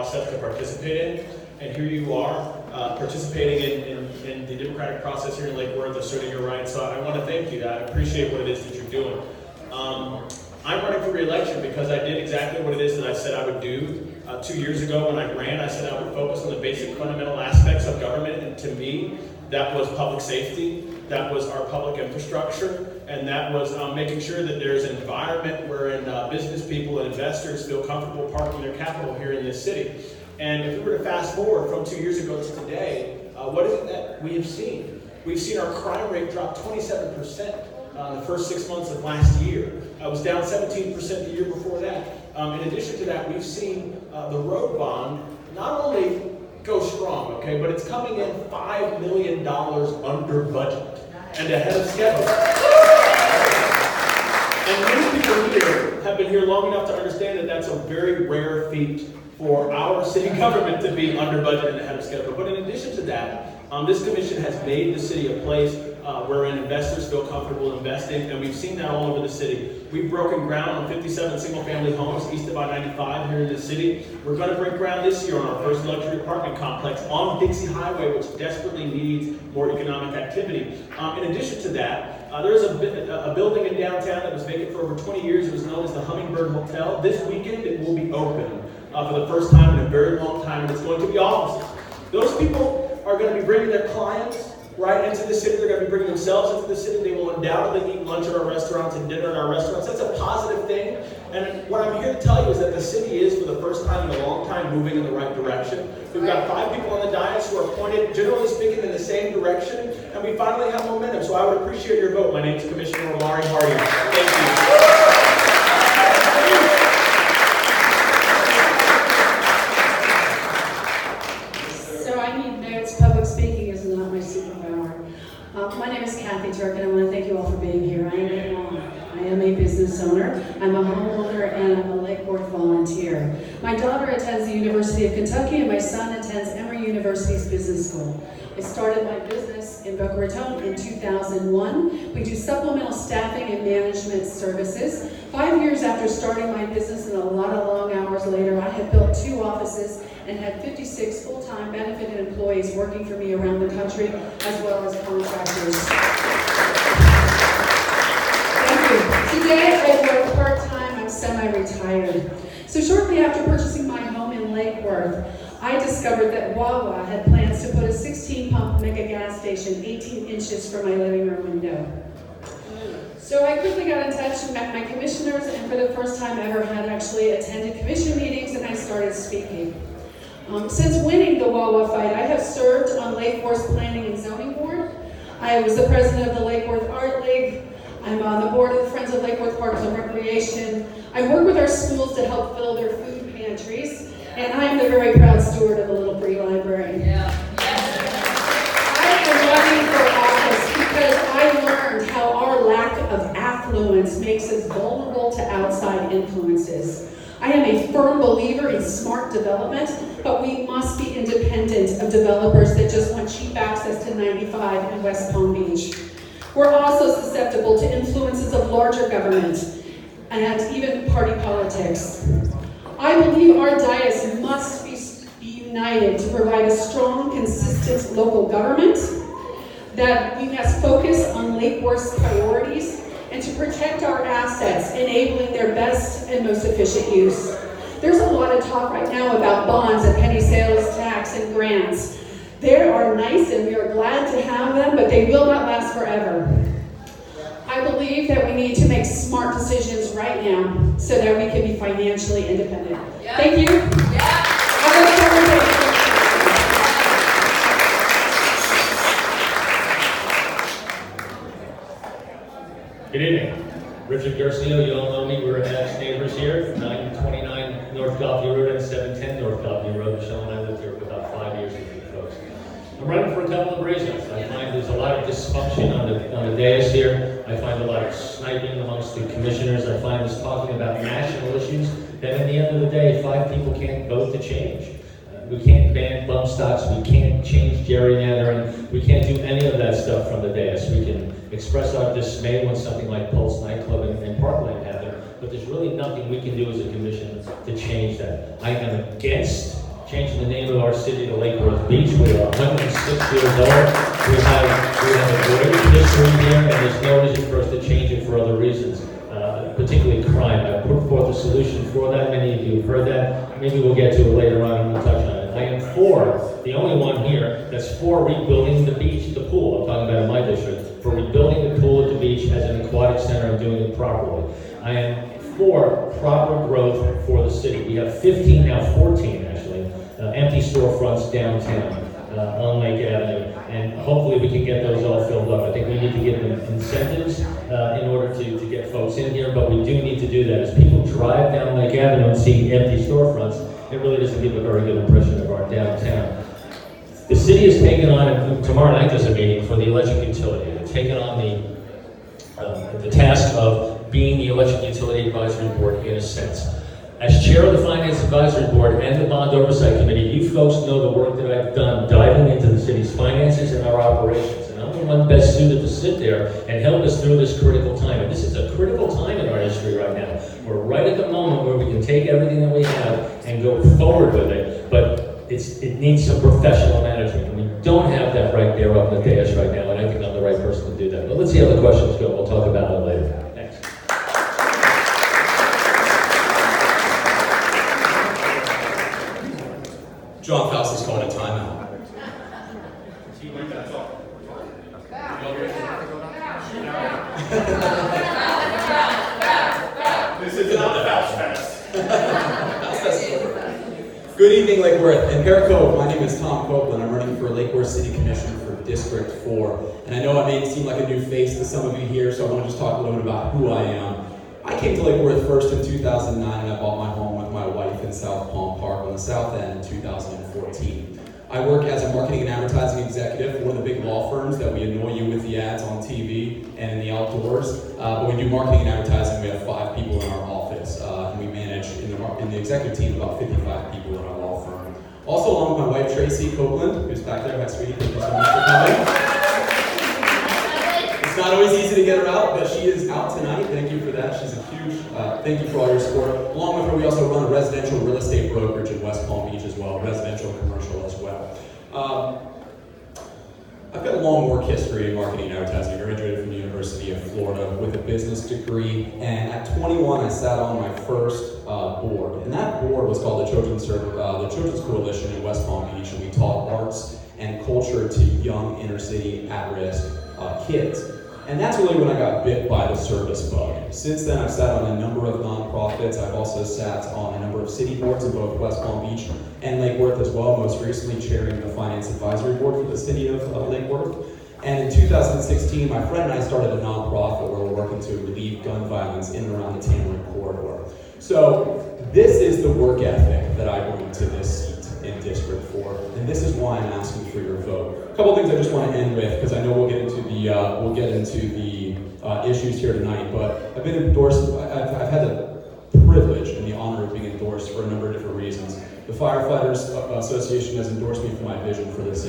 process to participate in. And here you are, participating in the democratic process here in Lake Worth, asserting your rights. So I want to thank you. I appreciate what it is that you're doing. I'm running for re-election because I did exactly what it is that I said I would do. 2 years ago when I ran, I said I would focus on the basic fundamental aspects of government, and to me, that was public safety, that was our public infrastructure, and that was making sure that there's an environment wherein business people and investors feel comfortable parking their capital here in this city. And if we were to fast forward from 2 years ago to today, what is it that we have seen? We've seen our crime rate drop 27% in the first 6 months of last year. It was down 17% the year before that. In addition to that, we've seen the road bond not only go strong, okay, but it's coming in $5 million under budget and ahead of schedule. And many people here have been here long enough to understand that that's a very rare feat for our city government to be under budget and ahead of schedule. But in addition to that, this commission has made the city a place wherein investors feel comfortable investing, and we've seen that all over the city. We've broken ground on 57 single-family homes east of I-95 here in the city. We're going to break ground this year on our first luxury apartment complex on Dixie Highway, which desperately needs more economic activity. In addition to that, there is a building in downtown that was vacant for over 20 years. It was known as the Hummingbird Hotel. This weekend, it will be open for the first time in a very long time, and it's going to be offices. Those people are going to be bringing their clients right into the city. They're going to be bringing themselves into the city. They will undoubtedly eat lunch at our restaurants and dinner at our restaurants. That's a positive thing. And what I'm here to tell you is that the city is, for the first time in a long time, moving in the right direction. We've got 5 people on the dais who are pointed, generally speaking, in the same direction, and we finally have momentum. So I would appreciate your vote. My name is Commissioner Omari Hardy. Thank you. My name is Kathy Turk, and I want to thank you all for being here. I am a mom. I am a business owner. I'm a homeowner, and I'm a Lake Worth volunteer. My daughter attends the University of Kentucky, and my son attends Emory University's Business School. I started my business in Boca Raton in 2001. We do supplemental staffing and management services. 5 years after starting my business and a lot of long hours later, I had built 2 offices and had 56 full-time benefited employees working for me around the country, as well as contractors. Thank you. Today I work part-time. I'm semi-retired. So shortly after purchasing my home in Lake Worth, I discovered that Wawa had plans to put a 16-pump mega gas station 18 inches from my living room window. So I quickly got in touch and met my commissioners, and for the first time ever had actually attended commission meetings, and I started speaking. Since winning the Wawa fight, I have served on Lake Worth's Planning and Zoning Board. I was the president of the Lake Worth Art League. I'm on the board of the Friends of Lake Worth Parks and Recreation. I work with our schools to help fill their food pantries, and I am the very proud steward of the Little Free Library. I am running for office because I learned how our lack of affluence makes us vulnerable to outside influences. I am a firm believer in smart development, but we must be independent of developers that just want cheap access to 95 in West Palm Beach. We're also susceptible to influences of larger government and even party politics. I believe our dais must be united to provide a strong, consistent local government, that we must focus on Lake Worth's priorities, and to protect our assets, enabling their best and most efficient use. There's a lot of talk right now about bonds and penny sales tax and grants. They are nice and we are glad to have them, but they will not last forever. I believe that we need to make smart decisions right now so that we can be financially independent. Yeah. Thank you. Good evening. Richard Garcio, you all know me. We're next neighbors here, 929 North Coffee Road and 710 North Coffee Road. Michelle and I lived here for about 5 years with you folks. I'm running for a couple of reasons. I find there's a lot of dysfunction on the dais here. I find a lot of sniping amongst the commissioners. I find us talking about national issues that at the end of the day, 5 people can't vote to change. We can't ban bump stocks, we can't change gerrymandering, we can't do any of that stuff from the dais. We can express our dismay when something like Pulse nightclub and Parkland happen, but there's really nothing we can do as a commission to change that. I am against changing the name of our city to Lake Worth Beach. We are 106 years old. We have a great history here, and there's no reason for us to change it for other reasons, particularly crime. I put forth a solution for that. Many of you have heard that. Maybe we'll get to it later on and we'll touch on it. I am for, the only one here, that's for rebuilding the beach, the pool. I'm talking about in my district, for rebuilding the pool at the beach as an aquatic center and doing it properly. I am for proper growth for the city. We have 15, now 14 actually, empty storefronts downtown on Lake Avenue, and hopefully we can get those all filled up. I think we need to give them incentives in order to get folks in here, but we do need to do that. As people drive down Lake Avenue and see empty storefronts, it really doesn't give a very good impression of our downtown. The city has taken on, and tomorrow night there's a meeting for the electric utility. They've taken on the task of being the electric utility advisory board in a sense. As chair of the Finance Advisory Board and the Bond Oversight Committee, you folks know the work that I've done diving into the city's finances and our operations. And I'm the one best suited to sit there and help us through this critical time. And this is a critical time in our history right now. We're right at the moment where we can take everything that we have and go forward with it. But it needs some professional management. And we don't have that right there up in the dais right now. And I think I'm the right person to do that. But let's see how the questions go. We'll talk about it later. Thanks. John Faust is calling a timeout. This is not Faust Fest. Good evening, Lake Worth. In Pear Cove, my name is Tom Copeland. I'm running for Lake Worth City Commission for District 4. And I know I may seem like a new face to some of you here, so I want to just talk a little bit about who I am. I came to Lake Worth first in 2009, and I bought my home with my wife in South Palm Park on the south end in 2014. I work as a marketing and advertising executive for one of the big law firms that we annoy you with the ads on TV and in the outdoors. But we do marketing and advertising. We have 5 people in our office, and we manage in the executive team about 55 people in our law firm. Also, along with my wife Tracy Copeland, who's back there. Hi, sweetie. Thank you so much for coming. It's not always easy to get her out, but she is out tonight. Thank you for that. She's a huge, thank you for all your support. Along with her, we also run a residential real estate brokerage in West Palm Beach as well, residential and commercial as well. I've got a long work history in marketing and advertising. I graduated from the University of Florida with a business degree, and at 21, I sat on my first board. And that board was called the Children's Coalition in West Palm Beach, and we taught arts and culture to young inner-city at-risk kids. And that's really when I got bit by the service bug. Since then, I've sat on a number of nonprofits. I've also sat on a number of city boards in both West Palm Beach and Lake Worth as well, most recently chairing the Finance Advisory Board for the city of Lake Worth. And in 2016, my friend and I started a nonprofit where we're working to relieve gun violence in and around the Tamarind Corridor. So this is the work ethic that I bring to this seat in District 4, and this is why I'm asking for your vote. A couple things I just want to end with, because I know we'll get into the issues here tonight. But I've been endorsed. I've had the privilege and the honor of being endorsed for a number of different reasons. The Firefighters Association has endorsed me for my vision for this.